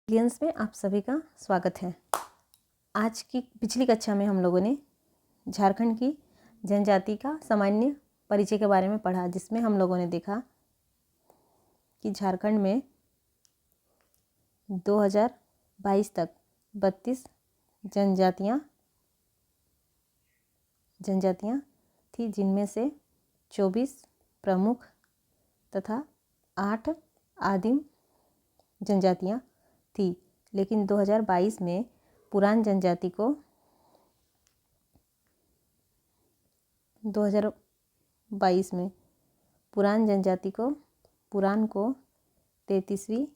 Aliens में आप सभी का स्वागत है। आज की पिछली कक्षा में हम लोगों ने झारखंड की जनजाति का सामान्य परिचय के बारे में पढ़ा, जिसमें हम लोगों ने देखा कि झारखंड में 2022 तक 32 जनजातियां थी, जिनमें से 24 प्रमुख तथा 8 आदिम जनजातियां थी। लेकिन 2022 में पुरान जनजाति को 2022 में पुरान को 33वीं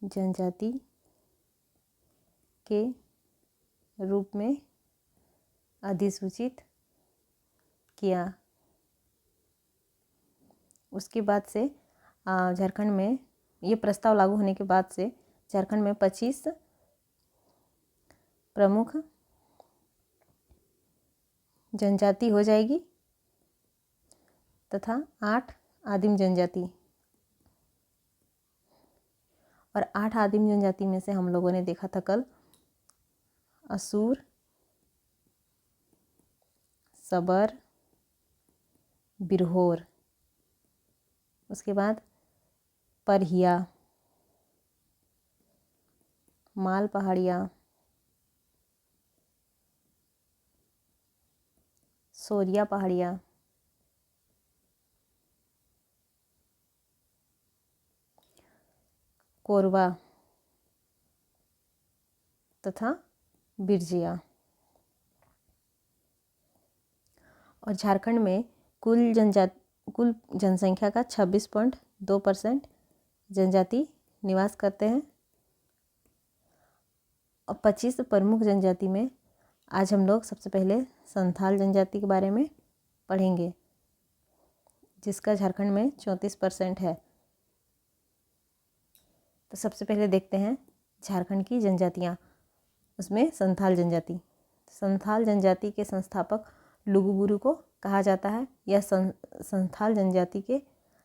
जनजाति के रूप में अधिसूचित किया। उसके बाद से झारखंड में ये प्रस्ताव लागू होने के बाद से झारखंड में 25 प्रमुख जनजाति हो जाएगी तथा 8 आदिम जनजाति। और 8 आदिम जनजाति में से हम लोगों ने देखा था कल असुर, सबर, बिरहोर, उसके बाद परहिया, माल पहाड़िया, सोरिया पहाड़िया, कोरवा तथा बिरजिया। और झारखंड में कुल जनसंख्या का 26.2% जनजाति निवास करते हैं। और 25 प्रमुख जनजाति में आज हम लोग सबसे पहले संथाल जनजाति के बारे में पढ़ेंगे, जिसका झारखंड में 34% है। तो सबसे पहले देखते हैं झारखंड की जनजातियाँ। उसमें संथाल जनजाति के संस्थापक लुगुबुरु को कहा जाता है। यह संथाल जनजाति के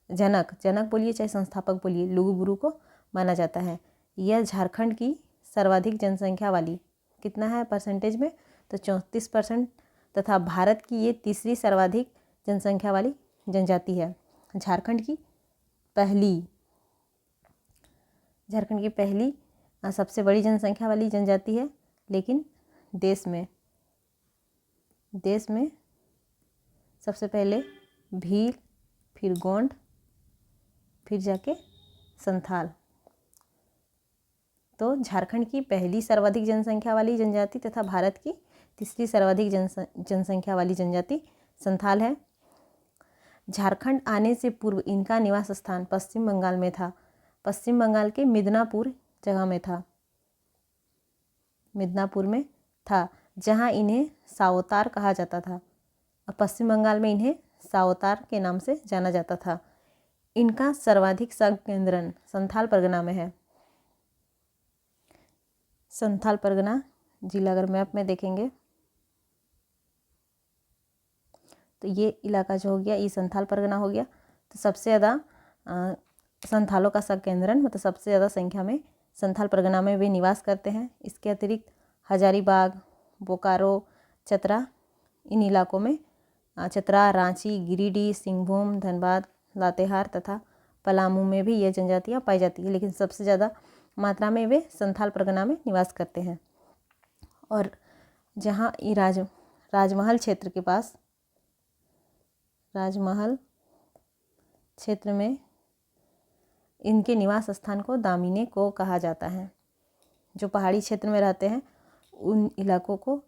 जनक बोलिए चाहे संस्थापक बोलिए, लुगुबुरु को माना जाता है। यह झारखंड की सर्वाधिक जनसंख्या वाली, कितना है परसेंटेज में, तो 34% तथा भारत की ये तीसरी सर्वाधिक जनसंख्या वाली जनजाति है। झारखंड की पहली सबसे बड़ी जनसंख्या वाली जनजाति है। लेकिन देश में सबसे पहले भील, फिर गोंड, फिर जाके संथाल। तो झारखंड की पहली सर्वाधिक जनसंख्या वाली जनजाति तथा भारत की तीसरी सर्वाधिक जनसंख्या वाली जनजाति संथाल है। झारखंड आने से पूर्व इनका निवास स्थान पश्चिम बंगाल में था। पश्चिम बंगाल के मिदनापुर जगह में था, जहां इन्हें सावतार कहा जाता था। और पश्चिम बंगाल में इन्हें सावतार के नाम से जाना जाता था। इनका सर्वाधिक संकेंद्रण संथाल परगना में है। संथाल परगना जिला अगर मैप में देखेंगे तो ये इलाका जो हो गया, ये संथाल परगना हो गया। तो सबसे ज़्यादा संथालों का संकेंद्रण, मतलब सबसे ज़्यादा संख्या में संथाल परगना में वे निवास करते हैं। इसके अतिरिक्त हजारीबाग, बोकारो, चतरा, इन इलाकों में चतरा, रांची, गिरिडीह, सिंहभूम, धनबाद, लातेहार तथा पलामू में भी ये जनजातियाँ पाई जाती है। लेकिन सबसे ज़्यादा मात्रा में वे संथाल परगना में निवास करते हैं। और जहाँ ये राजमहल क्षेत्र में इनके निवास स्थान को दामिने को कहा जाता है। जो पहाड़ी क्षेत्र में रहते हैं उन इलाकों को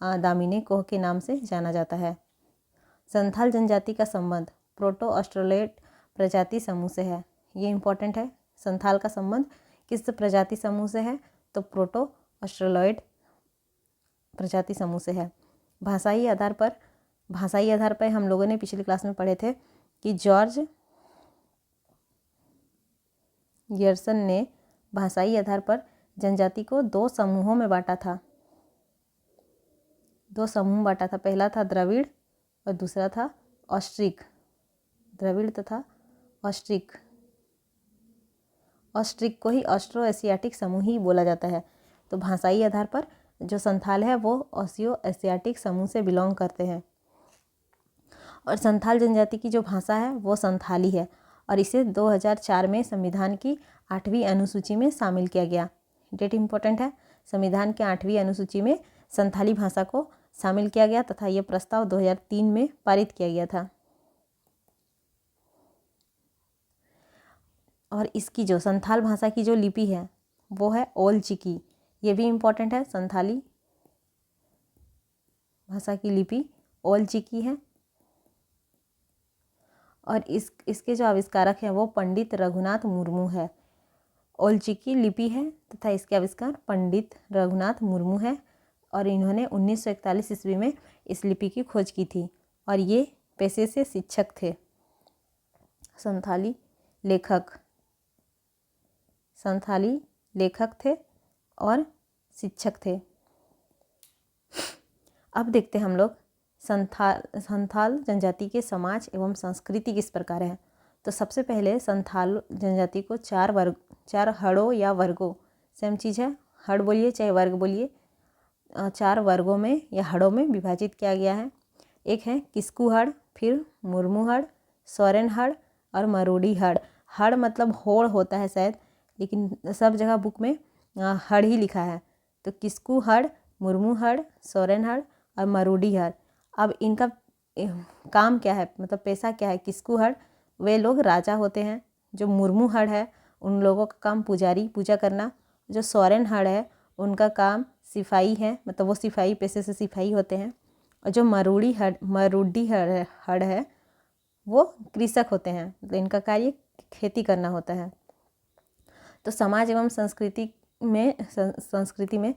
दामिने कोह के नाम से जाना जाता है। संथाल जनजाति का संबंध प्रोटो ऑस्ट्रेलोइड प्रजाति समूह से है। ये इम्पोर्टेंट है। संथाल का संबंध किस प्रजाति समूह से है, तो प्रोटो ऑस्ट्रेलोइड प्रजाति समूह से है। भाषाई आधार पर हम लोगों ने पिछली क्लास में पढ़े थे कि जॉर्ज गियर्सन ने भाषाई आधार पर जनजाति को 2 समूहों में बांटा था। 2 समूह बांटा था। पहला था द्रविड़ और दूसरा था ऑस्ट्रिक। द्रविड़ तथा ऑस्ट्रिक। ऑस्ट्रिक को ही ऑस्ट्रो एशियाटिक समूह ही बोला जाता है। तो भाषाई आधार पर जो संथाल है वो ऑस्ट्रो एशियाटिक समूह से बिलोंग करते हैं। और संथाल जनजाति की जो भाषा है वो संथाली है और इसे 2004 में संविधान की 8वीं अनुसूची में शामिल किया गया। डेट इम्पोर्टेंट है, संविधान के 8वीं अनुसूची में संथाली भाषा को शामिल किया गया तथा यह प्रस्ताव 2003 में पारित किया गया था। और इसकी जो संथाल भाषा की जो लिपि है वो है ओल चिकी, ये भी इम्पोर्टेंट है। संथाली भाषा की लिपि ओल चिकी है और इसके जो आविष्कारक हैं वो पंडित रघुनाथ मुर्मू है। ओल चिकी लिपि है तथा इसके आविष्कार पंडित रघुनाथ मुर्मू है और इन्होंने 1941 ईस्वी में इस लिपि की खोज की थी और ये पेशे से शिक्षक थे। संथाली लेखक थे और शिक्षक थे। अब देखते हैं हम लोग संथाल जनजाति के समाज एवं संस्कृति किस प्रकार है। तो सबसे पहले संथाल जनजाति को 4 हड़ों या वर्गों, सेम चीज़ है, हड़ बोलिए चाहे वर्ग बोलिए, 4 वर्गों में या हड़ों में विभाजित किया गया है। एक है किस्कू हड़, फिर मुर्मू हड़, सोरेन हड़ और मरोड़ी हड़। हड़ मतलब होड़ होता है शायद, लेकिन सब जगह बुक में हड़ ही लिखा है। तो किस्कू हड़, मुर्मू हड़, सोरेन हड़ और मरोड़ी हड़। अब इनका काम क्या है, मतलब पेशा क्या है। किस्कू हड़ वे लोग राजा होते हैं। जो मुर्मू हड़ है उन लोगों का काम पूजा करना। जो सोरेन हड़ है उनका काम सिपाही है, मतलब वो सिपाही पेशे से सिपाही होते हैं। और जो मरोड़ी हड़ है वो कृषक होते हैं, मतलब इनका कार्य खेती करना होता है। तो समाज एवं संस्कृति में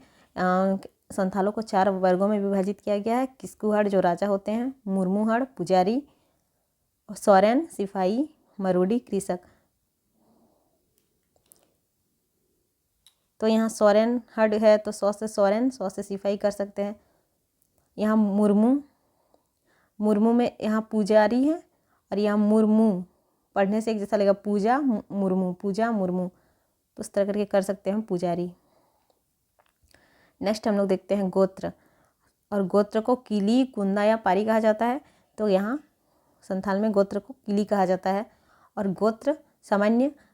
संथालों को 4 वर्गों में विभाजित किया गया है। किस्कू हड़ जो राजा होते हैं, मुर्मू हड़ पुजारी, सोरेन सिपाही, मरोड़ी कृषक। तो यहाँ सोरेन हड़ है तो 100 से सोरेन, 100 से सिपाही कर सकते हैं। यहाँ मुर्मू में यहाँ पुजारी है और यहाँ मुर्मू, पढ़ने से एक जैसा लगेगा, पूजा मुर्मू, तो उस तरह करके कर सकते हैं पुजारी। नेक्स्ट हम लोग देखते हैं गोत्र। और गोत्र को किली, कुंदा या पारी कहा जाता है। तो यहाँ संथाल में गोत्र को किली कहा जाता है। और गोत्र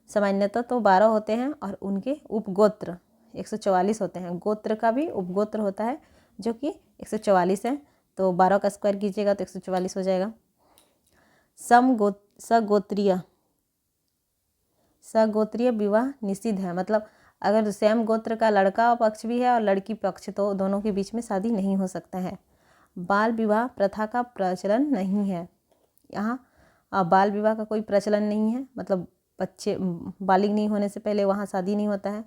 सामान्यतः तो 12 होते हैं और उनके उपगोत्र 144 होते हैं। गोत्र का भी उपगोत्र होता है जो कि 144 है। तो 12 का स्क्वायर कीजिएगा तो 144 हो जाएगा। सगोत्रीय विवाह निषिद्ध है, मतलब अगर सेम गोत्र का लड़का पक्ष भी है और लड़की पक्ष, तो दोनों के बीच में शादी नहीं हो सकता है। बाल विवाह प्रथा का प्रचलन नहीं है। यहाँ बाल विवाह का कोई प्रचलन नहीं है, मतलब बच्चे बालिग नहीं होने से पहले वहाँ शादी नहीं होता है।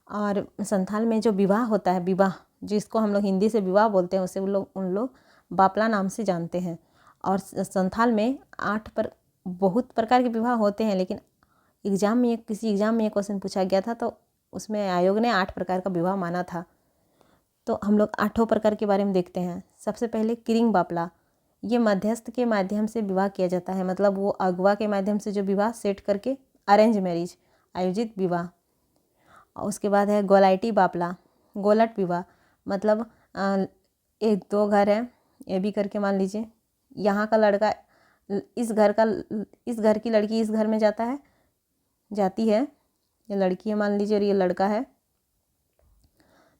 और संथाल में जो विवाह होता है, विवाह जिसको हम लोग हिंदी से विवाह बोलते हैं, उसे उन लोग बापला नाम से जानते हैं। और संथाल में बहुत प्रकार के विवाह होते हैं, लेकिन किसी एग्जाम में ये क्वेश्चन पूछा गया था तो उसमें आयोग ने 8 प्रकार का विवाह माना था। तो हम लोग 8 प्रकार के बारे में देखते हैं। सबसे पहले किरिंग बापला, ये मध्यस्थ के माध्यम से विवाह किया जाता है, मतलब वो अगवा के माध्यम से जो विवाह सेट करके अरेंज मैरिज आयोजित विवाह। उसके बाद है गोलाइटी बापला, गोलट विवाह, मतलब 1-2 घर है, ये भी करके मान लीजिए यहाँ का लड़का इस घर की लड़की इस घर में जाती है, ये लड़की है मान लीजिए और ये लड़का है।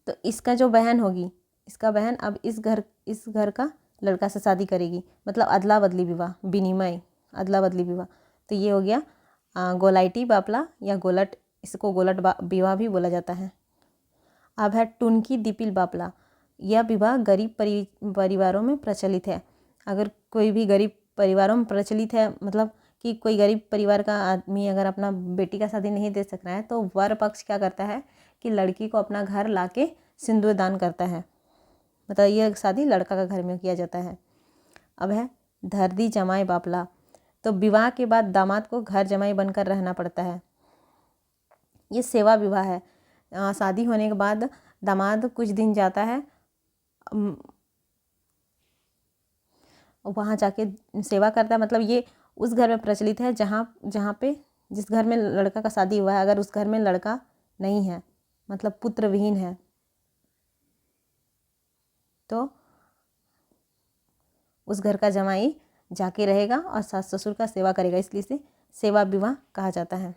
तो इसका जो बहन होगी, इसका बहन अब इस घर का लड़का से शादी करेगी, मतलब अदला बदली विवाह, विनिमय अदला बदली विवाह। तो ये हो गया गोलाइटी बापला या गोलट, इसको गोलट विवाह भी बोला जाता है। अब है टुनकी दिपिल बापला, यह विवाह गरीब परिवारों में प्रचलित है। अगर कोई भी गरीब परिवारों में प्रचलित है, मतलब कि कोई गरीब परिवार का आदमी अगर अपना बेटी का शादी नहीं दे सक रहा है तो वर पक्ष क्या करता है कि लड़की को अपना घर लाके सिंदूर दान करता है, मतलब ये शादी लड़का का घर में किया जाता है। अब है धरदी जमाई बापला, तो विवाह के बाद दामाद को घर जमाई बनकर रहना पड़ता है। ये सेवा विवाह है। शादी होने के बाद दामाद कुछ दिन जाता है, वहाँ जाके सेवा करता है, मतलब ये उस घर में प्रचलित है जहाँ पे जिस घर में लड़का का शादी हुआ है, अगर उस घर में लड़का नहीं है, मतलब पुत्र विहीन है, तो उस घर का जमाई जाके रहेगा और सास ससुर का सेवा करेगा, इसलिए इसे सेवा विवाह कहा जाता है।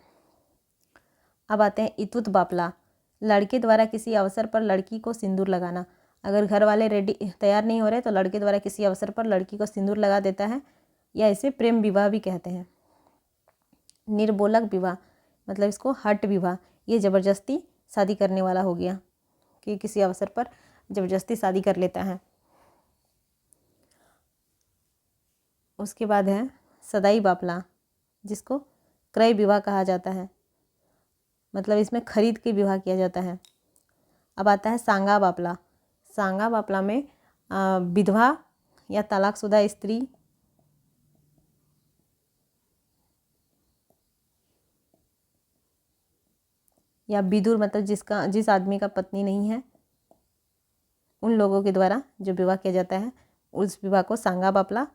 अब आते हैं इतुत बापला। लड़के द्वारा किसी अवसर पर लड़की को सिंदूर लगाना। अगर घर वाले तैयार नहीं हो रहे तो लड़के द्वारा किसी अवसर पर लड़की को सिंदूर लगा देता है, या इसे प्रेम विवाह भी कहते हैं। निर्बोलक विवाह, मतलब इसको हठ विवाह, ये ज़बरदस्ती शादी करने वाला हो गया कि किसी अवसर पर ज़बरदस्ती शादी कर लेता है। उसके बाद है सदाई बापला, जिसको क्रय विवाह कहा जाता है, मतलब इसमें खरीद के विवाह किया जाता है। अब आता है सांगा बापला। सांगा बापला में विधवा या तलाकशुदा स्त्री या विधुर, मतलब जिस आदमी का पत्नी नहीं है, उन लोगों के द्वारा जो विवाह किया जाता है, उस विवाह को सांगा बापला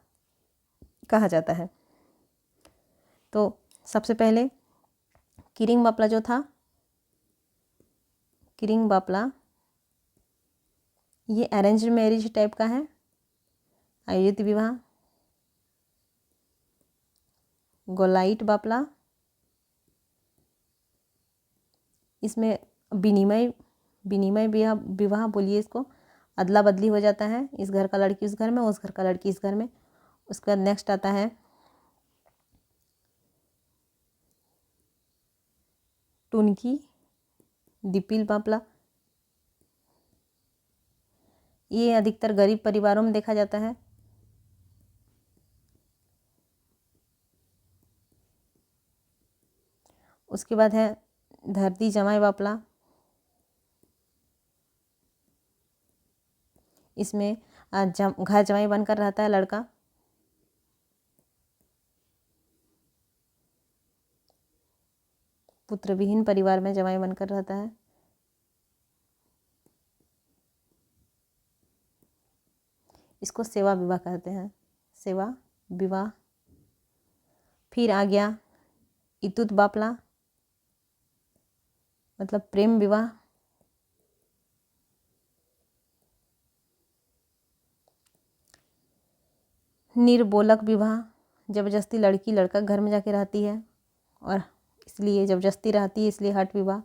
कहा जाता है। तो सबसे पहले किरिंग बापला जो था, किरिंग बापला ये अरेंज मैरिज टाइप का है, आयोजित विवाह। गोलाइट बापला, इसमें विनिमय विवाह बोलिए इसको, अदला बदली हो जाता है, इस घर का लड़की उस घर में, उस घर का लड़की इस घर में। उसके बाद नेक्स्ट आता है टुनकी दिपिल बापला। ये अधिकतर गरीब परिवारों में देखा जाता है। उसके बाद है धरती जमाई बापला। इसमें घर जमाई बनकर रहता है लड़का। पुत्र विहीन परिवार में जमाई बनकर रहता है। इसको सेवा विवाह कहते हैं, सेवा विवाह। फिर आ गया इतुत बापला, मतलब प्रेम विवाह। निर्बोलक विवाह, जबरदस्ती लड़की लड़का घर में जाके रहती है और इसलिए जबरदस्ती रहती है, इसलिए हठ विवाह।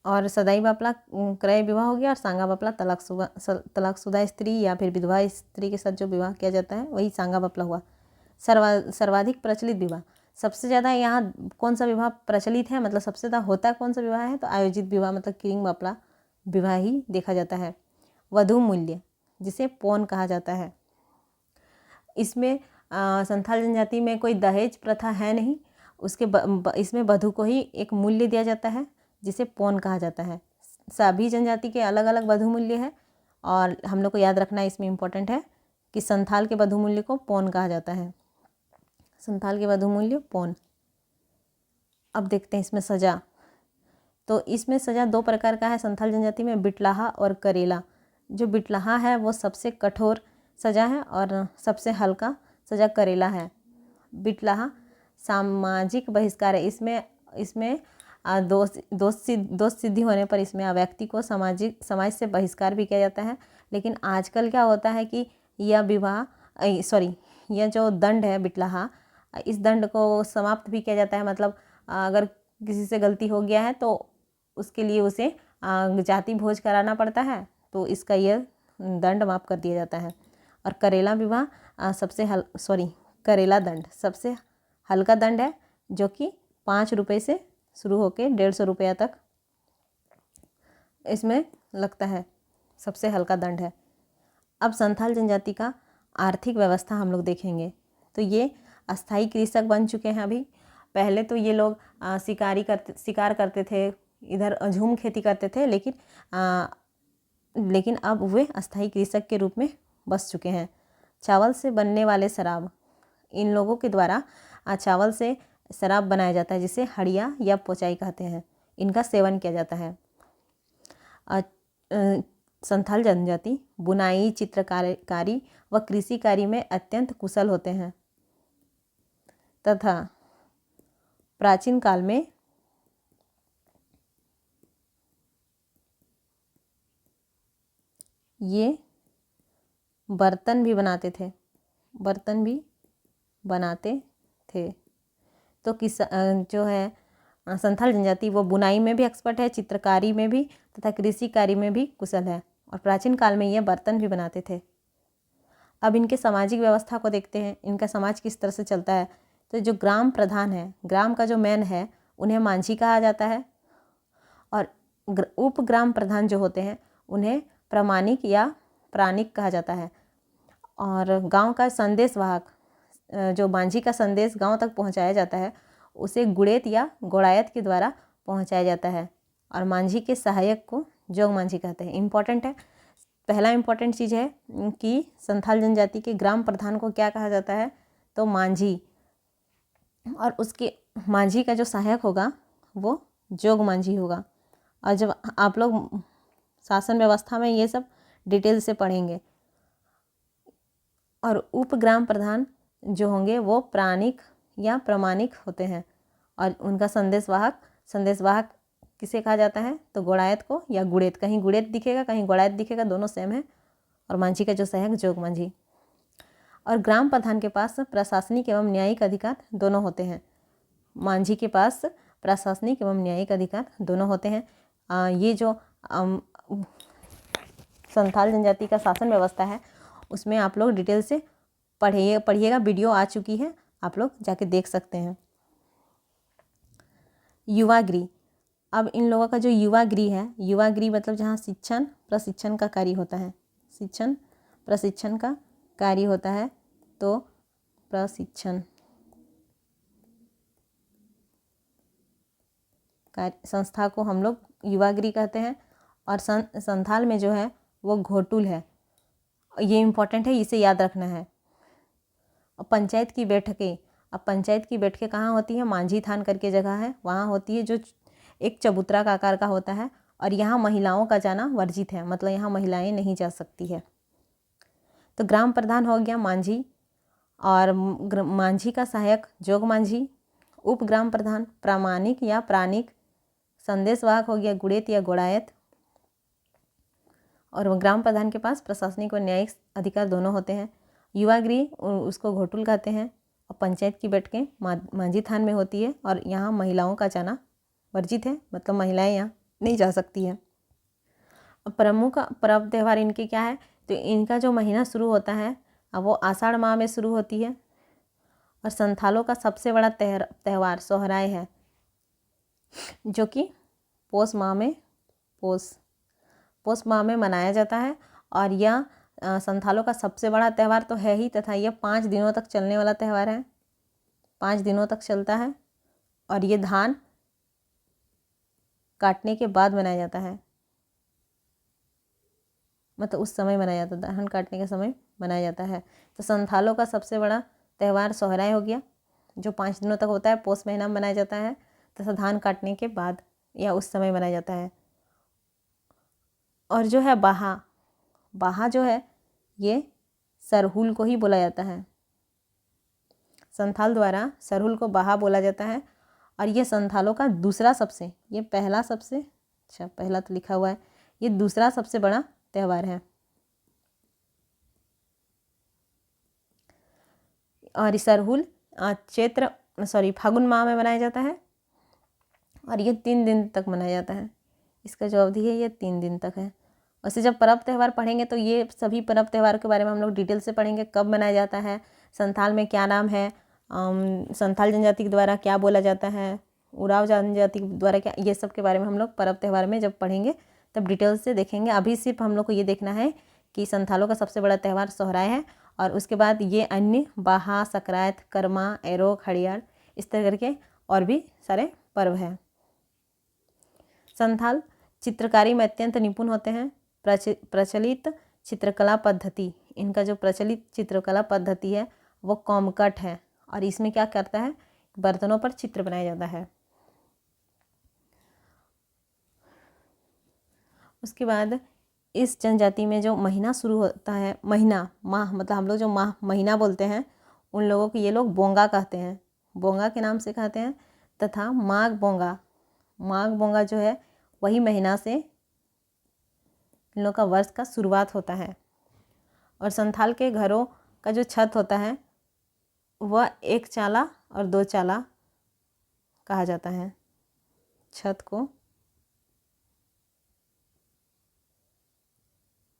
और सदाई बापला क्रय विवाह हो गया, और सांगा बापला तलाकशुदा स्त्री या फिर विधवा स्त्री के साथ जो विवाह किया जाता है वही सांगा बापला हुआ। सर्वाधिक प्रचलित विवाह, सबसे ज़्यादा यहाँ कौन सा विवाह प्रचलित है, मतलब सबसे ज़्यादा होता कौन सा विवाह है, तो आयोजित विवाह, मतलब किरिंग बापला विवाह ही देखा जाता है। वधू मूल्य, जिसे पौन कहा जाता है। इसमें संथाल जनजाति में कोई दहेज प्रथा है नहीं, इसमें वधू को ही एक मूल्य दिया जाता है जिसे पौन कहा जाता है। सभी जनजाति के अलग अलग वधू मूल्य है, और हम लोग को याद रखना इसमें इम्पोर्टेंट है कि संथाल के वधू मूल्य को पौन कहा जाता है। संथाल के वधू मूल्य पौन। अब देखते हैं इसमें सजा। तो इसमें सजा दो प्रकार का है संथाल जनजाति में, बिटलाहा और करेला। जो बिटलाहा है वो सबसे कठोर सजा है और सबसे हल्का सजा करेला है। बिटलाहा सामाजिक बहिष्कार है। इसमें दोष सिद्धि होने पर इसमें व्यक्ति को समाज से बहिष्कार भी किया जाता है। लेकिन आजकल क्या होता है कि यह जो दंड है बिटलाहा, इस दंड को समाप्त भी किया जाता है। मतलब अगर किसी से गलती हो गया है तो उसके लिए उसे जाति भोज कराना पड़ता है, तो इसका यह दंड माफ़ कर दिया जाता है। और करेला विवाह करेला दंड सबसे हल्का दंड है, जो कि 5 रुपये से शुरू होकर 150 रुपया तक इसमें लगता है, सबसे हल्का दंड है। अब संथाल जनजाति का आर्थिक व्यवस्था हम लोग देखेंगे। तो ये अस्थाई कृषक बन चुके हैं अभी। पहले तो ये लोग शिकार करते थे, इधर झूम खेती करते थे, लेकिन अब वे अस्थाई कृषक के रूप में बस चुके हैं। चावल से बनने वाले शराब, इन लोगों के द्वारा चावल से शराब बनाया जाता है, जिसे हड़िया या पोचाई कहते हैं। इनका सेवन किया जाता है। संथाल जनजाति बुनाई, चित्रकारी व कृषि कार्य में अत्यंत कुशल होते हैं तथा प्राचीन काल में ये बर्तन भी बनाते थे। तो जो है संथाल जनजाति वो बुनाई में भी एक्सपर्ट है, चित्रकारी में भी तथा कृषि कार्य में भी कुशल है और प्राचीन काल में ये बर्तन भी बनाते थे। अब इनके सामाजिक व्यवस्था को देखते हैं, इनका समाज किस तरह से चलता है। तो जो ग्राम प्रधान है, ग्राम का जो मैन है, उन्हें मांझी कहा जाता है और उप ग्राम प्रधान जो होते हैं उन्हें प्रामाणिक या प्राणिक कहा जाता है। और गांव का संदेशवाहक, जो मांझी का संदेश गांव तक पहुंचाया जाता है, उसे गुड़ेत या गोड़ायत के द्वारा पहुंचाया जाता है और मांझी के सहायक को जोग मांझी कहते हैं। इम्पॉर्टेंट है, पहला इम्पॉर्टेंट चीज़ है कि संथाल जनजाति के ग्राम प्रधान को क्या कहा जाता है, तो मांझी, और उसके मांझी का जो सहायक होगा वो जोग मांझी होगा। और जब आप लोग शासन व्यवस्था में ये सब डिटेल से पढ़ेंगे। और उप ग्राम प्रधान जो होंगे वो प्राणिक या प्रामाणिक होते हैं और उनका संदेशवाहक किसे कहा जाता है, तो गोड़ायत को या गुड़ेत, कहीं गुड़ेत दिखेगा कहीं गोड़ायत दिखेगा, दोनों सेम है। और मांझी का जो सहायक जोग मांझी। और ग्राम प्रधान के पास प्रशासनिक एवं न्यायिक अधिकार दोनों होते हैं। मांझी के पास प्रशासनिक एवं न्यायिक अधिकार दोनों होते हैं। ये जो संथाल जनजाति का शासन व्यवस्था है उसमें आप लोग डिटेल से पढ़िएगा, वीडियो आ चुकी है, आप लोग जाके देख सकते हैं। युवागृह, अब इन लोगों का जो युवागृह है, युवागृह मतलब जहाँ शिक्षण प्रशिक्षण का कार्य होता है, शिक्षण प्रशिक्षण का कार्य होता है, तो प्रशिक्षण संस्था को हम लोग युवागृह कहते हैं। और संथाल में जो है वो घोटुल है, ये इम्पोर्टेंट है, इसे याद रखना है। और पंचायत की बैठकें, अब पंचायत की बैठकें कहाँ होती है, मांझी थान करके जगह है, वहाँ होती है, जो एक चबूतरा का आकार का होता है। और यहाँ महिलाओं का जाना वर्जित है, मतलब यहाँ महिलाएं नहीं जा सकती है। तो ग्राम प्रधान हो गया मांझी और मांझी का सहायक जोग मांझी, उप ग्राम प्रधान प्रामाणिक या प्राणिक, संदेशवाहक हो गया गुड़ेत या गोड़ायत। और ग्राम प्रधान के पास प्रशासनिक और न्यायिक अधिकार दोनों होते हैं। युवागृह उसको घोटुल कहते हैं। और पंचायत की बैठकें मांझी थान में होती है और यहाँ महिलाओं का जाना वर्जित है, मतलब महिलाएं यहाँ नहीं जा सकती है। प्रमुख पर्व त्यौहार इनके क्या है, तो इनका जो महीना शुरू होता है वो आषाढ़ माह में शुरू होती है। और संथालों का सबसे बड़ा त्यौहार सोहराय है, जो कि पोष माह में मनाया जाता है। और यह संथालों का सबसे बड़ा त्यौहार तो है ही, तथा यह 5 दिनों तक चलने वाला त्यौहार है, 5 दिनों तक चलता है। और ये धान काटने के बाद मनाया जाता है, मतलब उस समय मनाया जाता है, धान काटने के समय मनाया जाता है। तो संथालों का सबसे बड़ा त्यौहार सोहराय हो गया, जो 5 दिनों तक होता है, पोष महीना में मनाया जाता है तथा धान काटने के बाद या उस समय मनाया जाता है। और जो है बाहा जो है ये सरहुल को ही बोला जाता है, संथाल द्वारा सरहुल को बाहा बोला जाता है। और ये संथालों का दूसरा सबसे, ये पहला सबसे, अच्छा पहला तो लिखा हुआ है, ये दूसरा सबसे बड़ा त्यौहार है। और सरहुल फागुन माह में मनाया जाता है और ये 3 दिन तक मनाया जाता है, इसका जो अवधि है ये 3 दिन तक है। वैसे जब पर्व त्यौहार पढ़ेंगे तो ये सभी पर्व त्यौहार के बारे में हम लोग डिटेल से पढ़ेंगे, कब मनाया जाता है, संथाल में क्या नाम है, संथाल जनजाति के द्वारा क्या बोला जाता है, उराव जनजाति के द्वारा क्या, ये सब के बारे में हम लोग पर्व त्यौहार में जब पढ़ेंगे तब डिटेल से देखेंगे। अभी सिर्फ हम लोग को ये देखना है कि संथालों का सबसे बड़ा त्यौहार सोहराय है और उसके बाद ये अन्य बाहा, सकरात, कर्मा, एरो, खड़ियाल, इस तरह करके और भी सारे पर्व हैं। संथाल चित्रकारी में अत्यंत निपुण होते हैं। प्रचलित चित्रकला पद्धति, इनका जो प्रचलित चित्रकला पद्धति है वो कॉमकट है और इसमें क्या करता है, बर्तनों पर चित्र बनाया जाता है। उसके बाद इस जनजाति में जो महीना शुरू होता है, महीना माह मतलब हम लोग जो माह महीना बोलते हैं, उन लोगों को ये लोग बोंगा कहते हैं, बोंगा के नाम से कहते हैं। तथा माघ बोंगा जो है वही महीना से इन लोग का वर्ष का शुरुआत होता है। और संथाल के घरों का जो छत होता है वह एक चाला और दो चाला कहा जाता है। छत को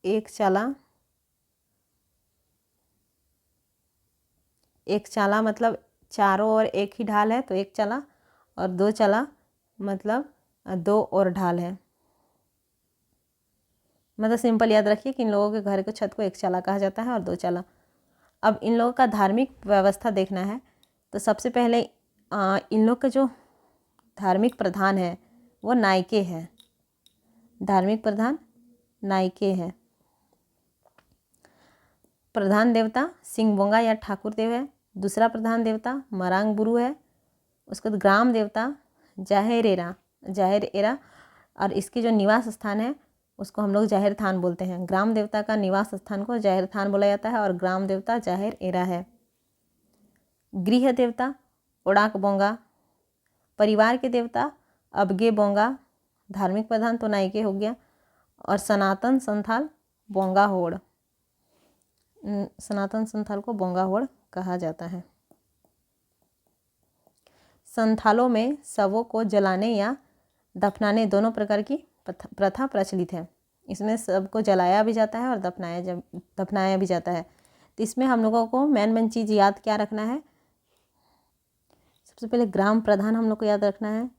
एक चाला मतलब चारों ओर एक ही ढाल है तो एक चाला, और दो चाला मतलब दो और ढाल है। मतलब सिंपल याद रखिए कि इन लोगों के घर के छत को एक चाला कहा जाता है और दो चाला। अब इन लोगों का धार्मिक व्यवस्था देखना है तो सबसे पहले इन लोग का जो धार्मिक प्रधान है वो नायके है। धार्मिक प्रधान नायके है। प्रधान देवता सिंहबोंगा या ठाकुर देव है। दूसरा प्रधान देवता मरांग बुरु है। उसके बाद ग्राम देवता जाहिर एरा और इसके जो निवास स्थान है उसको हम लोग जाहिर थान बोलते हैं। ग्राम देवता का निवास स्थान को जाहिर थान बोला जाता है और ग्राम देवता जाहिर एरा है। गृह देवता ओडाक बोंगा। परिवार के देवता अबगे बोंगा। धार्मिक प्रधान तो नायके हो गया। और सनातन संथाल बोंगा होड़। सनातन संथाल को बोंगा होड़ कहा जाता है। संथालों में शवों को जलाने या दफनाने दोनों प्रकार की प्रथा प्रचलित है। इसमें सबको जलाया भी जाता है और दफनाया भी जाता है। तो इसमें हम लोगों को मेन चीज़ याद क्या रखना है, सबसे पहले ग्राम प्रधान हम लोग को याद रखना है।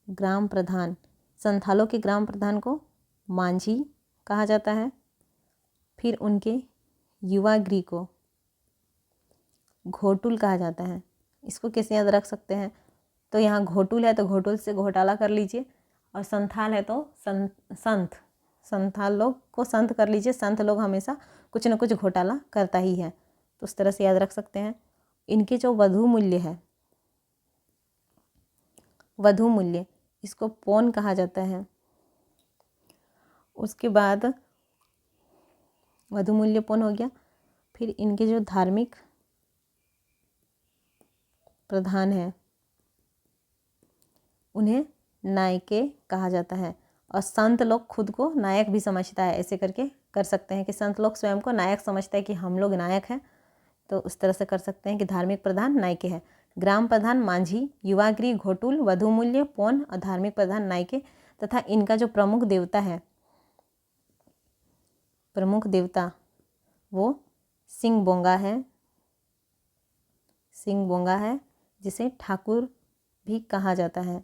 ग्राम प्रधान, संथालों के ग्राम प्रधान को मांझी कहा जाता है। फिर उनके युवा गृह को घोटुल कहा जाता है। इसको कैसे याद रख सकते हैं, तो यहाँ घोटुल है तो घोटुल से घोटाला कर लीजिए, और संथाल है तो संत, संथाल लोग को संत कर लीजिए। संत लोग हमेशा कुछ न कुछ घोटाला करता ही है, तो उस तरह से याद रख सकते हैं। इनके जो वधु मूल्य है, वधु मूल्य इसको पौन कहा जाता है। उसके बाद वधु मूल्य पौन हो गया। फिर इनके जो धार्मिक प्रधान है उन्हें नायके कहा जाता है। और संत लोग खुद को नायक भी समझता है, ऐसे करके कर सकते हैं कि संत लोग स्वयं को नायक समझता है कि हम लोग नायक हैं, तो उस तरह से कर सकते हैं कि धार्मिक प्रधान नायके है। ग्राम प्रधान मांझी, युवागृह घोटुल, वधु मूल्य पौन और धार्मिक प्रधान नायके। तथा इनका जो प्रमुख देवता है, प्रमुख देवता वो सिंहबोंगा है। सिंहबोंगा है जिसे ठाकुर भी कहा जाता है।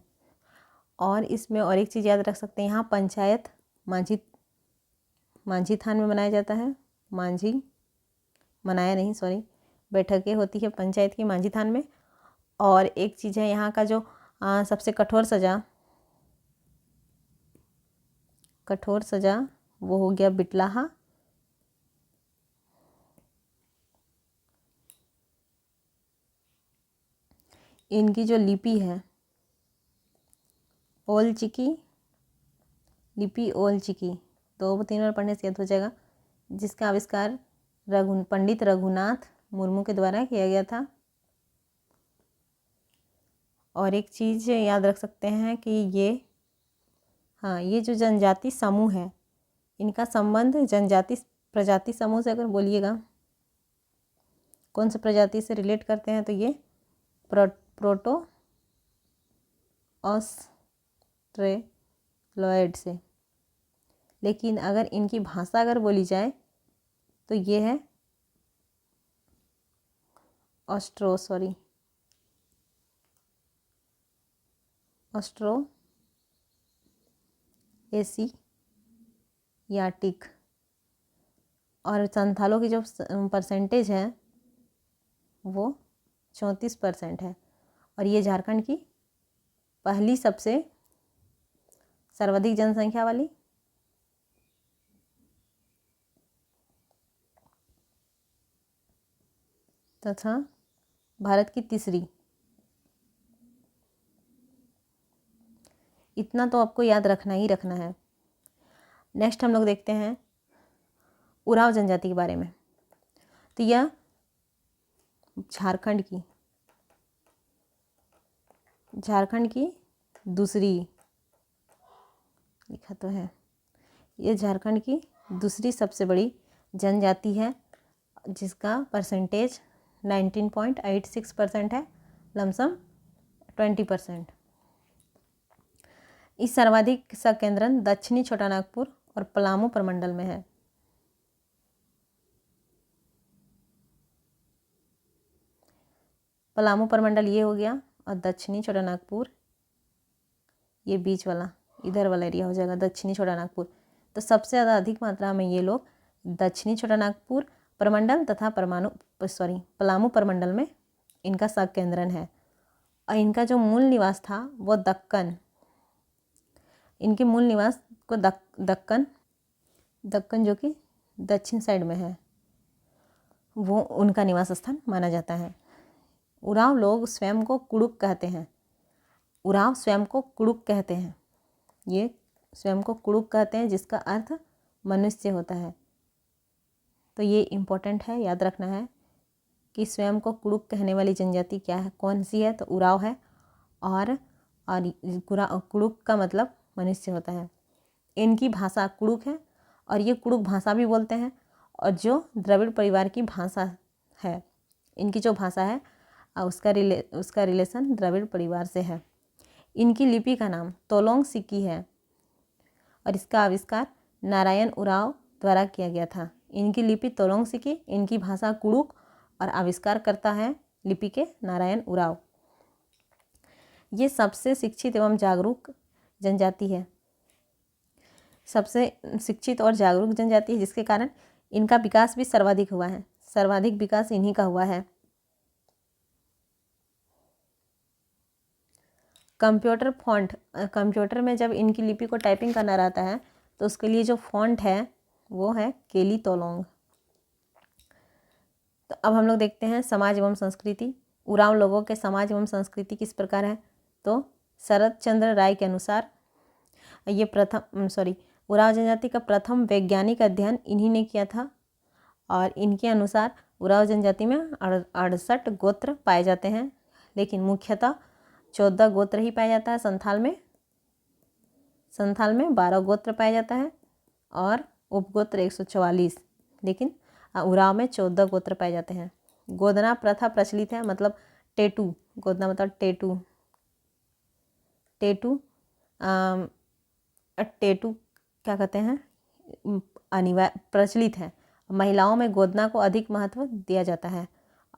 और इसमें और एक चीज़ याद रख सकते हैं, यहाँ पंचायत मांझी थान में मनाया जाता है। बैठकें होती है पंचायत की मांझी थान में। और एक चीज़ है यहाँ का जो सबसे कठोर सज़ा वो हो गया बिटलाहा। इनकी जो लिपि है ओल चिकी, लिपि ओल चिकी, 2-3 बार पढ़ने से याद हो जाएगा, जिसका आविष्कार पंडित रघुनाथ मुर्मू के द्वारा किया गया था। और एक चीज़ याद रख सकते हैं कि ये जो जनजाति समूह है, इनका संबंध जनजाति प्रजाति समूह से अगर बोलिएगा कौन सा प्रजाति से रिलेट करते हैं, तो ये प्रोटो ऑस्ट्रेलॉयड से। लेकिन अगर इनकी भाषा अगर बोली जाए तो ये है ऑस्ट्रो एशियाटिक। और संथालों की जो परसेंटेज है वो 34% है। और ये झारखंड की पहली सबसे सर्वाधिक जनसंख्या वाली तथा भारत की तीसरी। इतना तो आपको याद रखना ही रखना है। नेक्स्ट हम लोग देखते हैं उरांव जनजाति के बारे में। तो यह झारखंड की दूसरी, लिखा तो है, ये झारखंड की दूसरी सबसे बड़ी जनजाति है, जिसका परसेंटेज 19.86% है, लमसम 20%। इस सर्वाधिक संकेंद्रण दक्षिणी छोटानागपुर और पलामू प्रमंडल में है। पलामू प्रमंडल ये हो गया, और दक्षिणी छोटानागपुर ये बीच वाला, इधर वाला एरिया हो जाएगा दक्षिणी छोटानागपुर। तो सबसे ज़्यादा अधिक मात्रा में ये लोग दक्षिणी छोटानागपुर प्रमंडल तथा पलामू प्रमंडल में इनका संकेंद्रण है। और इनका जो मूल निवास था वो दक्कन, इनके मूल निवास को दक्कन जो कि दक्षिण साइड में है, वो उनका निवास स्थान माना जाता है। उरांव लोग स्वयं को कुड़ुक कहते हैं। उरांव स्वयं को कुड़ुक कहते हैं, ये स्वयं को कुड़ुक कहते हैं, जिसका अर्थ मनुष्य होता है। तो ये इम्पोर्टेंट है, याद रखना है कि स्वयं को कुड़ुक कहने वाली जनजाति क्या है, कौन सी है, तो उरांव है। और कुड़ुक का मतलब मनुष्य होता है। इनकी भाषा कुड़ुक है, और ये कुड़ुक भाषा भी बोलते हैं, और जो द्रविड़ परिवार की भाषा है, इनकी जो भाषा है उसका रिलेशन द्रविड़ परिवार से है। इनकी लिपि का नाम तोलोंग सिकी है, और इसका आविष्कार नारायण उरांव द्वारा किया गया था। इनकी लिपि तोलोंग सिकी, इनकी भाषा कुड़ुक, और आविष्कार करता है लिपि के नारायण उरांव। ये सबसे शिक्षित एवं जागरूक जनजाति है, सबसे शिक्षित और जागरूक जनजाति है, जिसके कारण इनका विकास भी सर्वाधिक हुआ है। सर्वाधिक विकास इन्हीं का हुआ है। कंप्यूटर में जब इनकी लिपि को टाइपिंग करना रहता है तो उसके लिए जो फॉन्ट है वो है केली तोलोंग। तो अब हम लोग देखते हैं समाज एवं संस्कृति। उरांव लोगों के समाज एवं संस्कृति किस प्रकार है, तो शरद चंद्र राय के अनुसार ये उरांव जनजाति का प्रथम वैज्ञानिक अध्ययन इन्हीं ने किया था, और इनके अनुसार उरांव जनजाति में 68 गोत्र पाए जाते हैं, लेकिन मुख्यतः 14 गोत्र ही पाया जाता है। संथाल में 12 गोत्र पाया जाता है, और उपगोत्र 144, लेकिन उरांव में 14 गोत्र पाए जाते हैं। गोदना प्रथा प्रचलित है, मतलब टेटू, गोदना मतलब टेटू क्या कहते हैं, अनिवार्य प्रचलित है। महिलाओं में गोदना को अधिक महत्व दिया जाता है,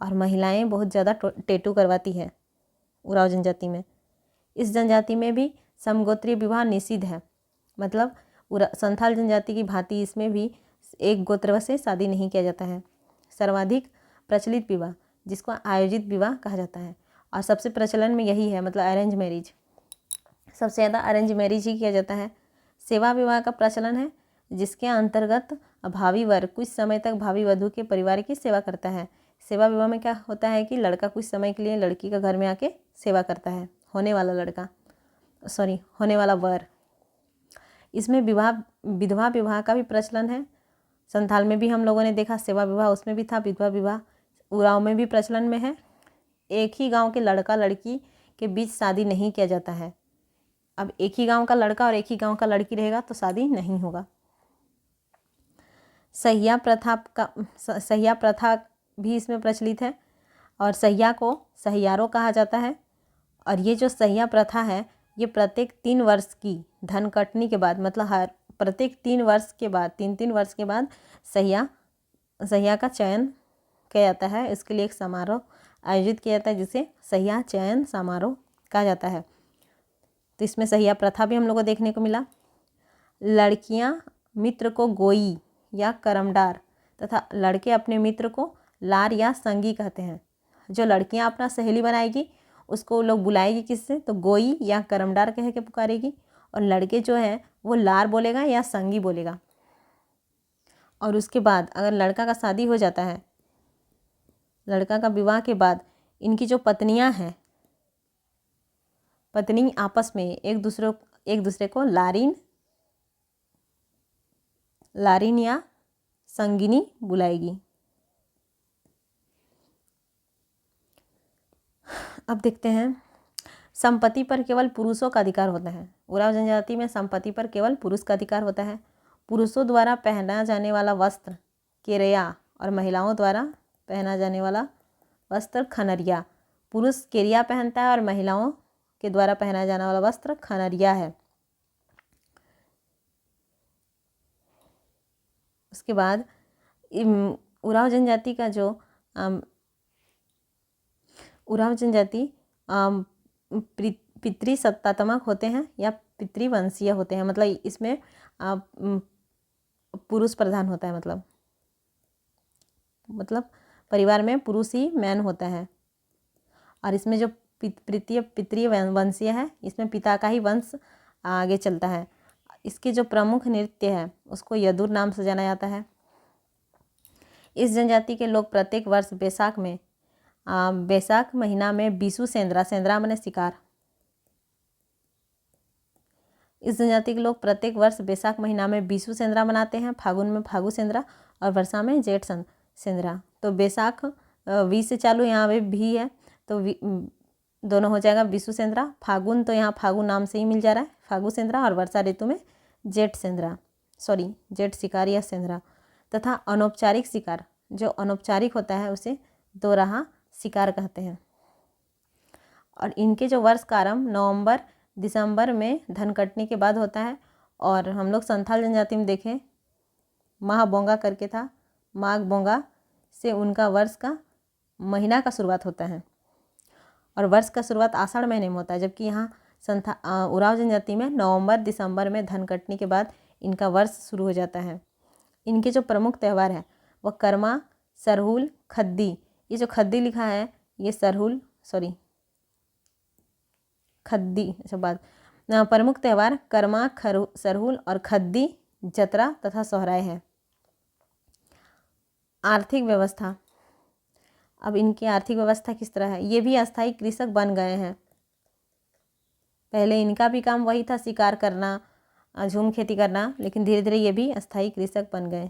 और महिलाएं बहुत ज़्यादा टेटू करवाती है उरांव जनजाति में। इस जनजाति में भी समगोत्रीय विवाह निषिद्ध है, मतलब संथाल जनजाति की भांति इसमें भी एक गोत्र से शादी नहीं किया जाता है। सर्वाधिक प्रचलित विवाह जिसको आयोजित विवाह कहा जाता है, और सबसे प्रचलन में यही है, मतलब अरेंज मैरिज। सबसे ज़्यादा अरेंज मैरिज ही किया जाता है। सेवा विवाह का प्रचलन है, जिसके अंतर्गत भावी वर कुछ समय तक भावी वधू के परिवार की सेवा करता है। सेवा विवाह में क्या होता है कि लड़का कुछ समय के लिए लड़की का घर में आके सेवा करता है, होने वाला वर। इसमें विधवा विवाह का भी प्रचलन है। संथाल में भी हम लोगों ने देखा सेवा विवाह, उसमें भी था विधवा विवाह। उरांव में भी प्रचलन में है। एक ही गांव के लड़का लड़की के बीच शादी नहीं किया जाता है। अब एक ही गांव का लड़का और एक ही गांव का लड़की रहेगा तो शादी नहीं होगा। सहिया प्रथा भी इसमें प्रचलित है, और सहिया को सहियारो कहा जाता है। और ये जो सहिया प्रथा है ये प्रत्येक 3 वर्ष की धन कटनी के बाद, मतलब प्रत्येक 3 वर्ष के बाद, 3 वर्ष के बाद सहिया का चयन किया जाता है। इसके लिए एक समारोह आयोजित किया जाता है, जिसे सहिया चयन समारोह कहा जाता है। तो इसमें सहिया प्रथा भी हम लोग को देखने को मिला। लड़कियां मित्र को गोई या करमडार तथा लड़के अपने मित्र को लार या संगी कहते हैं। जो लड़कियां अपना सहेली बनाएगी उसको लोग बुलाएगी किससे, तो गोई या करमडार कह के पुकारेगी, और लड़के जो है वो लार बोलेगा या संगी बोलेगा। और उसके बाद अगर लड़का का शादी हो जाता है, लड़का का विवाह के बाद इनकी जो पत्नियां हैं, पत्नी आपस में एक दूसरे को लारिन लारिन या संगिनी बुलाएगी। अब देखते हैं, संपत्ति पर केवल पुरुषों का अधिकार होता है। उरांव जनजाति में संपत्ति पर केवल पुरुष का अधिकार होता है। पुरुषों द्वारा पहना जाने वाला वस्त्र केरया और महिलाओं द्वारा पहना जाने वाला वस्त्र खनरिया। पुरुष केरिया पहनता है और महिलाओं के द्वारा पहना जाने वाला वस्त्र खनरिया है। उसके बाद उरांव जनजाति का जो उरांव जनजाति पितृसत्तात्मक होते हैं या पितृवंशीय होते हैं। मतलब इसमें पुरुष प्रधान होता है, मतलब परिवार में पुरुष ही मैन होता है। और इसमें जो पितृ वंशीय है, इसमें पिता का ही वंश आगे चलता है। इसके जो प्रमुख नृत्य है उसको यदुर नाम से जाना जाता है। इस जनजाति के लोग प्रत्येक वर्ष बैसाख महीना में बिसु सेंद्रा, सेंद्रा माने शिकार। इस जनजाति के लोग प्रत्येक वर्ष बैसाख महीना में बिसु सेंद्रा मनाते हैं, फागुन में फागु सेंद्रा और वर्षा में जेठ सेंद्रा। तो बैसाख वी से चालू, यहाँ पे भी है तो दोनों हो जाएगा बिसु सेंद्रा। फागुन तो यहाँ फागुन नाम से ही मिल जा रहा है, फागु सेंद्रा। और वर्षा ऋतु में जेठ शिकार या सेंद्रा। तथा अनौपचारिक शिकार, जो अनौपचारिक होता है उसे दोराहा शिकार कहते हैं। और इनके जो वर्ष का आरंभ नवंबर दिसंबर में धन कटने के बाद होता है। और हम लोग संथाल जनजाति में देखें, माह बोंगा करके था, माघ बोंगा से उनका वर्ष का महीना का शुरुआत होता है। और वर्ष का शुरुआत आषाढ़ महीने में होता है, जबकि यहाँ उरांव जनजाति में नवंबर दिसंबर में धन कटने के बाद इनका वर्ष शुरू हो जाता है। इनके जो प्रमुख त्यौहार हैं वह कर्मा, सरहुल, खद्दी। ये जो खद्दी लिखा है ये खद्दी। अच्छा, बात प्रमुख त्यौहार कर्मा, सरहुल और खद्दी, जतरा तथा सोहराय है। आर्थिक व्यवस्था, अब इनकी आर्थिक व्यवस्था किस तरह है। ये भी अस्थायी कृषक बन गए हैं। पहले इनका भी काम वही था, शिकार करना, झूम खेती करना, लेकिन धीरे धीरे ये भी अस्थायी कृषक बन गए।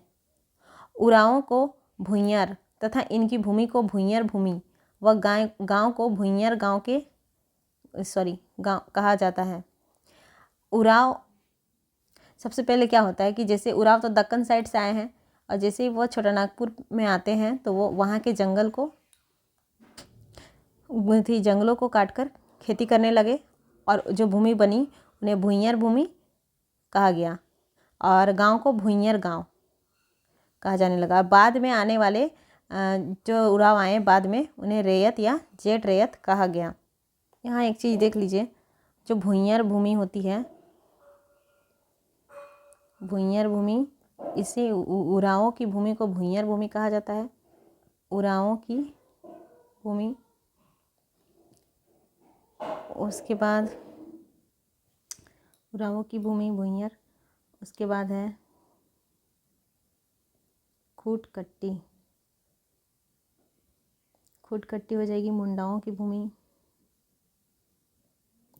उरांवों को भुइंयर तथा इनकी भूमि को भुइंयर भूमि व गांव को भुइंयर गांव कहा जाता है। उरांव, सबसे पहले क्या होता है कि जैसे उरांव तो दक्कन साइड से आए हैं और जैसे ही वो छोटानागपुर में आते हैं तो वो वहाँ के जंगलों को काटकर खेती करने लगे और जो भूमि बनी उन्हें भुइंयर भूमि कहा गया और गांव को भुइंयर गांव कहा जाने लगा। बाद में आने वाले जो उरांव आए बाद में उन्हें रेयत या जेठ रेयत कहा गया। यहाँ एक चीज़ देख लीजिए, जो भुइंयर भूमि होती है, भुइंयर भूमि, इसे उरांवों की भूमि को भुइंयर भूमि कहा जाता है। उरांवों की भूमि, उसके बाद उरांवों की भूमि भुइंयर, उसके बाद है खूटकट्टी। खूटकट्टी हो जाएगी मुंडाओं की भूमि।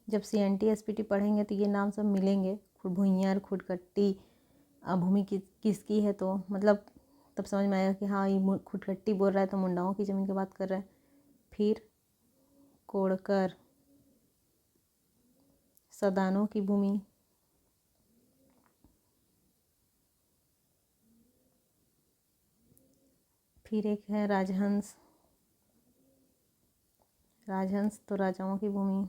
जब CNT SPT पढ़ेंगे तो ये नाम सब मिलेंगे, भुइंयर, खूटकट्टी। भूमि किसकी है तो मतलब तब समझ में आएगा कि हाँ ये खूटकट्टी बोल रहा है तो मुंडाओं की ज़मीन की बात कर रहा है। फिर कोड़कर, सदानों की भूमि, फिर एक है राजहंस। राजहंस तो राजाओं की भूमि।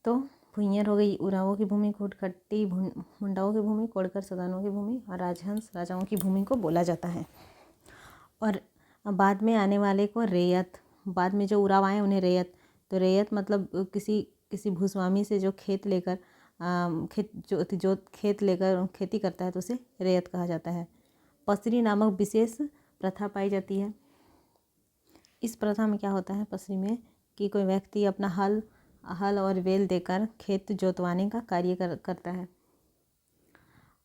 तो भुइंयर हो गई उरांवों की भूमि, खूटकट्टी मुंडाओं की भूमि, कोड़कर सदानों की भूमि और राजहंस राजाओं की भूमि को बोला जाता है। और बाद में आने वाले को रेयत, बाद में जो उरांव आए उन्हें रेयत। तो रेयत मतलब किसी भूस्वामी से जो खेत लेकर खेत लेकर खेती करता है तो उसे रेयत कहा जाता है। पसरी नामक विशेष प्रथा पाई जाती है। इस प्रथा में क्या होता है पसरी में कि कोई व्यक्ति अपना हल और बैल देकर खेत जोतवाने का कार्य करता है।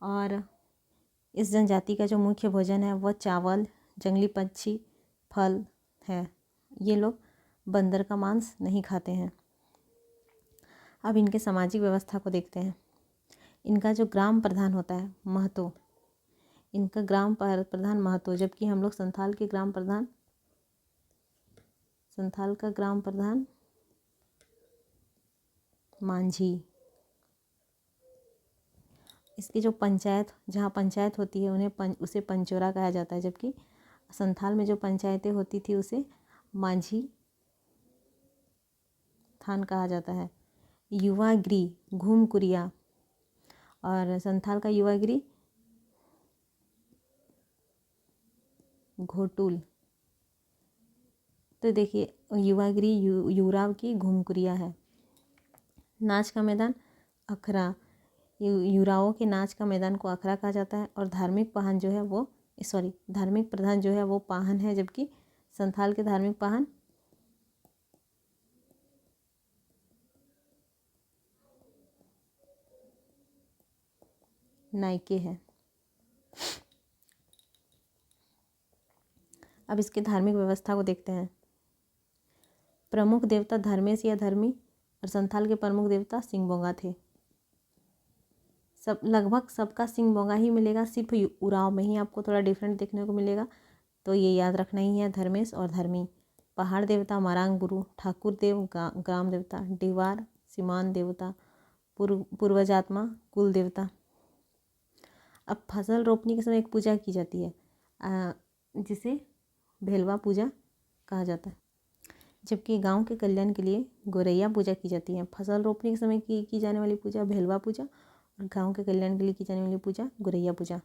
और इस जनजाति का जो मुख्य भोजन है वह चावल, जंगली पक्षी, फल है। ये लोग बंदर का मांस नहीं खाते हैं। अब इनके सामाजिक व्यवस्था को देखते हैं। इनका जो ग्राम प्रधान होता है महतो, इनका ग्राम प्रधान महतो, जबकि हम लोग संथाल का ग्राम प्रधान मांझी। इसकी जो पंचायत, जहाँ पंचायत होती है उसे पंचोरा कहा जाता है, जबकि संथाल में जो पंचायतें होती थी उसे मांझी थान कहा जाता है। युवागिरी घूमकुरिया, और संथाल का युवागिरी घोटुल। तो देखिए युवागिरी युराव की घूमकुरिया है। नाच का मैदान अखरा, युराओं के नाच का मैदान को अखरा कहा जाता है। और धार्मिक प्रधान जो है वो पाहन है, जबकि संथाल के धार्मिक पाहन नायके है। अब इसके धार्मिक व्यवस्था को देखते हैं। प्रमुख देवता धर्मेश या धर्मी, और संथाल के प्रमुख देवता सिंहबोंगा थे। सब लगभग सबका सिंहबोंगा ही मिलेगा, सिर्फ उराव में ही आपको थोड़ा डिफरेंट देखने को मिलेगा, तो ये याद रखना ही है, धर्मेश और धर्मी। पहाड़ देवता मरांग गुरु, ठाकुर देव ग्राम देवता, डिवार सीमान देवता, पूर्वजात्मा कुल देवता। अब फसल रोपने के समय एक पूजा की जाती है जिसे भेलवा पूजा कहा जाता है, जबकि गांव के कल्याण के लिए गोरैया पूजा की जाती है। फसल रोपने के समय की जाने वाली पूजा भेलवा पूजा, और गांव के कल्याण के लिए की जाने वाली पूजा गोरैया पूजा।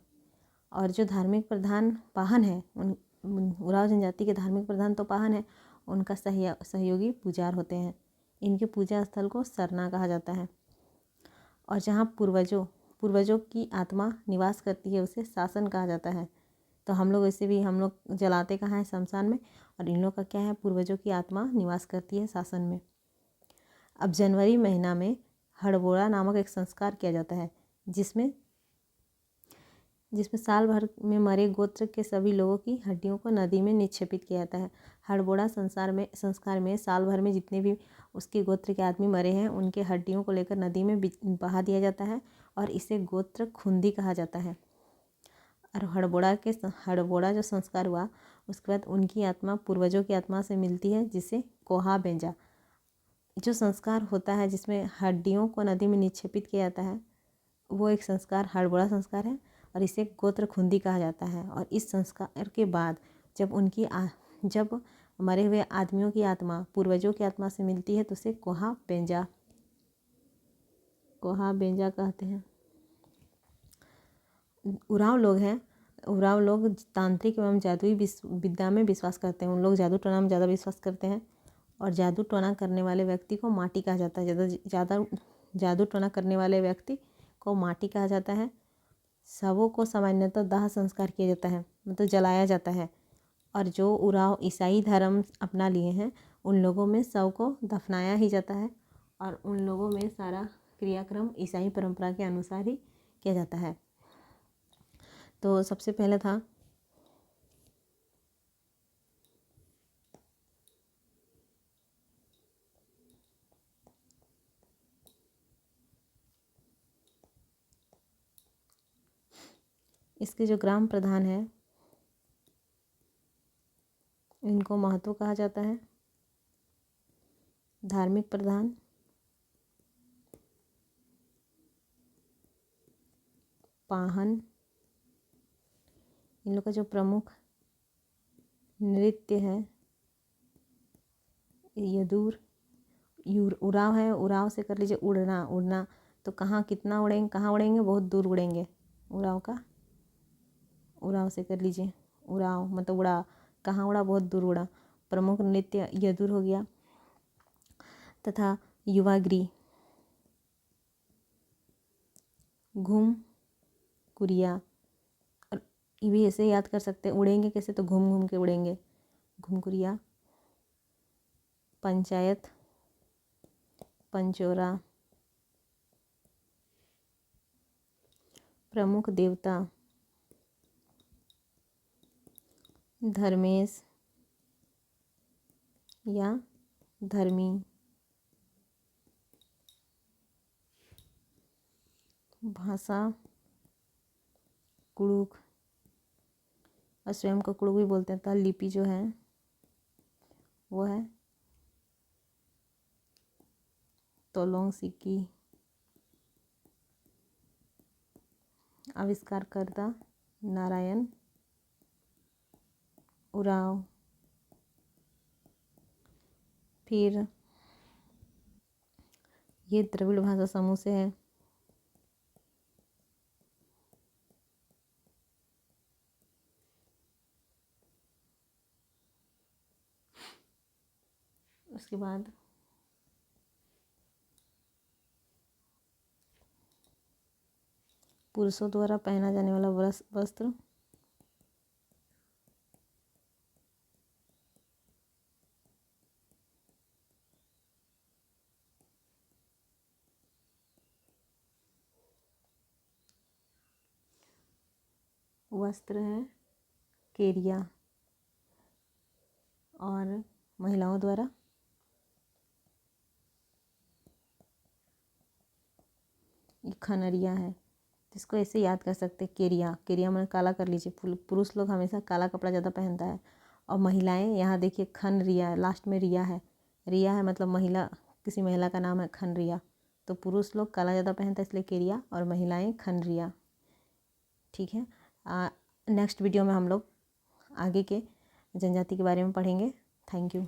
और जो धार्मिक प्रधान पाहन है, उराव जनजाति के धार्मिक प्रधान तो पाहन है, उनका सहयोगी पुजार होते हैं। इनके पूजा स्थल को सरना कहा जाता है। और जहाँ पूर्वजों की आत्मा निवास करती है उसे शासन कहा जाता है। तो हम लोग जलाते कहाँ हैं? शमशान में। और इन लोग का क्या है? पूर्वजों की आत्मा निवास करती है शासन में। अब जनवरी महीना में हड़बोड़ा नामक एक संस्कार किया जाता है, जिसमें साल भर में मरे गोत्र के सभी लोगों की हड्डियों को नदी में निक्षेपित किया जाता है। हड़बोड़ा संस्कार में साल भर में जितने भी उसके गोत्र के आदमी मरे हैं उनके हड्डियों को लेकर नदी में बहा दिया जाता है, और इसे गोत्र खुंदी कहा जाता है। और हड़बोड़ा जो संस्कार हुआ उसके बाद उनकी आत्मा पूर्वजों की आत्मा से मिलती है, जिसे कोहा बेंजा जो संस्कार होता है जिसमें हड्डियों को नदी में निक्षेपित किया जाता है, वो एक संस्कार हड़बोड़ा संस्कार है, और इसे गोत्र खुंदी कहा जाता है। और इस संस्कार के बाद जब मरे हुए आदमियों की आत्मा पूर्वजों की आत्मा से मिलती है तो उसे कोहा बेंजा कहते हैं। उराव लोग तांत्रिक एवं जादुई विद्या में विश्वास करते हैं। उन लोग जादू टोना में ज़्यादा विश्वास करते हैं, और जादू टोना करने वाले व्यक्ति को माटी कहा जाता है। ज़्यादा जादू टोना करने वाले व्यक्ति को माटी कहा जाता है। शवों को सामान्यतः दाह संस्कार किया जाता है, मतलब जलाया जाता है। और जो उराव ईसाई धर्म अपना लिए हैं उन लोगों में शव को दफनाया ही जाता है, और उन लोगों में सारा क्रियाक्रम ईसाई परंपरा के अनुसार ही किया जाता है। तो सबसे पहले था इसके जो ग्राम प्रधान है इनको महतो कहा जाता है। धार्मिक प्रधान पाहन, इन लोग का जो प्रमुख नृत्य है यदूर। उराव है, उराव से कर लीजिए उड़ना। तो कहाँ कितना उड़ेंगे, कहाँ उड़ेंगे? बहुत दूर उड़ेंगे। उराव से कर लीजिए, उराव मतलब उड़ा, कहाँ उड़ा? बहुत दूर उड़ा। प्रमुख नृत्य यदुर हो गया। तथा युवागिरी घूम कुरिया, और ये भी ऐसे याद कर सकते हैं। उड़ेंगे कैसे? तो घूम घूम के उड़ेंगे। घूम कुरिया। पंचायत पंचोरा। प्रमुख देवता धर्मेश या धर्मी, भाषा कुड़ुक, और स्वयं को कुड़ुक भी बोलते हैं। लिपि जो है वो है तोलोंग सिक्की। आविष्कारकर्ता नारायण उराव। फिर ये द्रविड़ भाषा समूह से है। उसके बाद पुरुषों द्वारा पहना जाने वाला वस्त्र। वस्त्र है केरिया, और महिलाओं द्वारा ये खनरिया है, जिसको ऐसे याद कर सकते हैं केरिया। केरिया मैंने काला कर लीजिए। पुरुष लोग हमेशा काला कपड़ा ज़्यादा पहनता है, और महिलाएं यहाँ देखिए खन रिया, लास्ट में रिया है। रिया है मतलब महिला, किसी महिला का नाम है खन रिया। तो पुरुष लोग काला ज़्यादा पहनता है इसलिए केरिया, और महिलाएं खन रिया। ठीक है, नेक्स्ट वीडियो में हम लोग आगे के जनजाति के बारे में पढ़ेंगे। Thank you.